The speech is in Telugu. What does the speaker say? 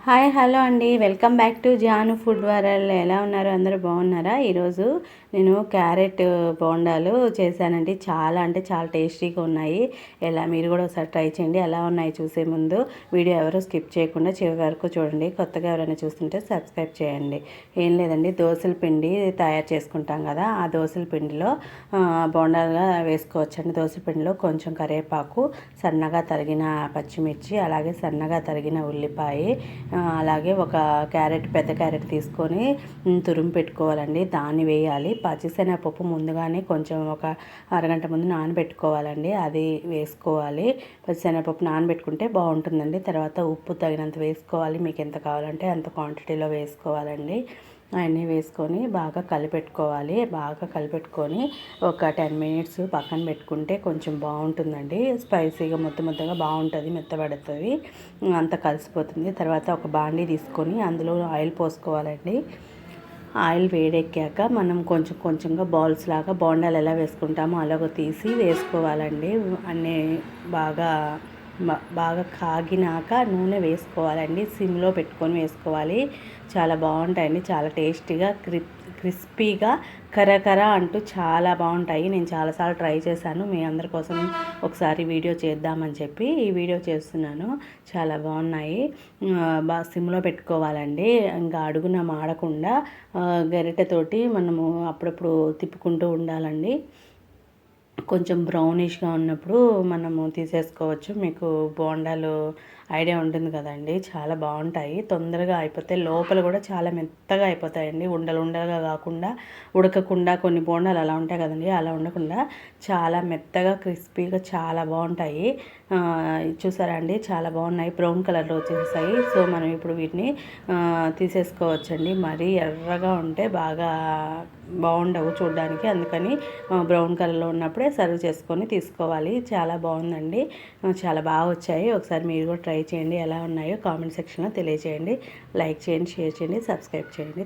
హాయ్ హలో అండి, welcome back to Janu food world. ఎలా ఉన్నారు? అందరూ బాగున్నారా? ఈరోజు నేను క్యారెట్ బోండాలు చేశానండి. చాలా అంటే చాలా టేస్టీగా ఉన్నాయి. మీరు కూడా ఒకసారి ట్రై చేయండి. ఎలా ఉన్నాయి చూసే ముందు వీడియో ఎవరు స్కిప్ చేయకుండా చివరి వరకు చూడండి. కొత్తగా ఎవరైనా చూస్తుంటే సబ్స్క్రైబ్ చేయండి. ఏం లేదండి, దోసల పిండి తయారు చేసుకుంటాం కదా, ఆ దోసల పిండిలో బోండాలుగా వేసుకోవచ్చండి. దోసల పిండిలో కొంచెం కరివేపాకు, సన్నగా తరిగిన పచ్చిమిర్చి, అలాగే సన్నగా తరిగిన ఉల్లిపాయ, అలాగే ఒక పెద్ద క్యారెట్ తీసుకొని తురుము పెట్టుకోవాలండి. దాన్ని వేయాలి. పచ్చిశనగపప్పు ముందుగానే కొంచెం ఒక అరగంట ముందు నానబెట్టుకోవాలండి. అది వేసుకోవాలి. పచ్చిశనగపప్పు నానబెట్టుకుంటే బాగుంటుందండి. తర్వాత ఉప్పు తగినంత వేసుకోవాలి. మీకు ఎంత కావాలంటే అంత క్వాంటిటీలో వేసుకోవాలండి. అవన్నీ వేసుకొని బాగా కలిపెట్టుకోవాలి. బాగా కలిపెట్టుకొని ఒక 10 మినిట్స్ పక్కన పెట్టుకుంటే కొంచెం బాగుంటుందండి. స్పైసీగా ముద్దగా బాగుంటుంది, మెత్తబడుతుంది, అంత కలిసిపోతుంది. తర్వాత ఒక బాండీ తీసుకొని అందులో ఆయిల్ పోసుకోవాలండి. ఆయిల్ వేడెక్కాక మనం కొంచెంగా బాల్స్ లాగా బోండాలు ఎలా వేసుకుంటామో అలాగ తీసి వేసుకోవాలండి. అన్నీ బాగా బాగా కాగినాక నూనె వేసుకోవాలండి. సిమ్లో పెట్టుకొని వేసుకోవాలి. చాలా బాగుంటాయండి. చాలా టేస్టీగా క్రిస్పీగా కరకర అంటూ చాలా బాగుంటాయి. నేను చాలాసార్లు ట్రై చేశాను. మీ అందరి కోసం ఒకసారి వీడియో చేద్దామని చెప్పి ఈ వీడియో చేస్తున్నాను. చాలా బాగున్నాయి. సిమ్లో పెట్టుకోవాలండి. ఇంకా అడుగున మాడకుండా గరిటెతోటి మనము అప్పుడప్పుడు తిప్పుకుంటూ ఉండాలండి. కొంచెం బ్రౌనిష్గా ఉన్నప్పుడు మనము తీసేసుకోవచ్చు. మీకు బోండాలు ఐడియా ఉంటుంది కదండి, చాలా బాగుంటాయి. తొందరగా అయిపోతాయి. లోపల కూడా చాలా మెత్తగా అయిపోతాయండి. ఉండలుగా కాకుండా, ఉడకకుండా కొన్ని బోండాలు అలా ఉంటాయి కదండి, అలా ఉండకుండా చాలా మెత్తగా క్రిస్పీగా చాలా బాగుంటాయి. చూసారా అండి, చాలా బాగున్నాయి. బ్రౌన్ కలర్లో వచ్చేసాయి. సో మనం ఇప్పుడు వీటిని తీసేసుకోవచ్చండి. మరీ ఎర్రగా ఉంటే బాగా బాగుండవు చూడడానికి. అందుకని బ్రౌన్ కలర్లో ఉన్నప్పుడే సర్వ్ చేసుకొని తీసుకోవాలి. చాలా బాగుందండి. చాలా బాగా వచ్చాయి. ఒకసారి మీరు కూడా ట్రై చేయండి. ఎలా ఉన్నాయో కామెంట్ సెక్షన్లో తెలియజేయండి. లైక్ చేయండి, షేర్ చేయండి, సబ్స్క్రైబ్ చేయండి.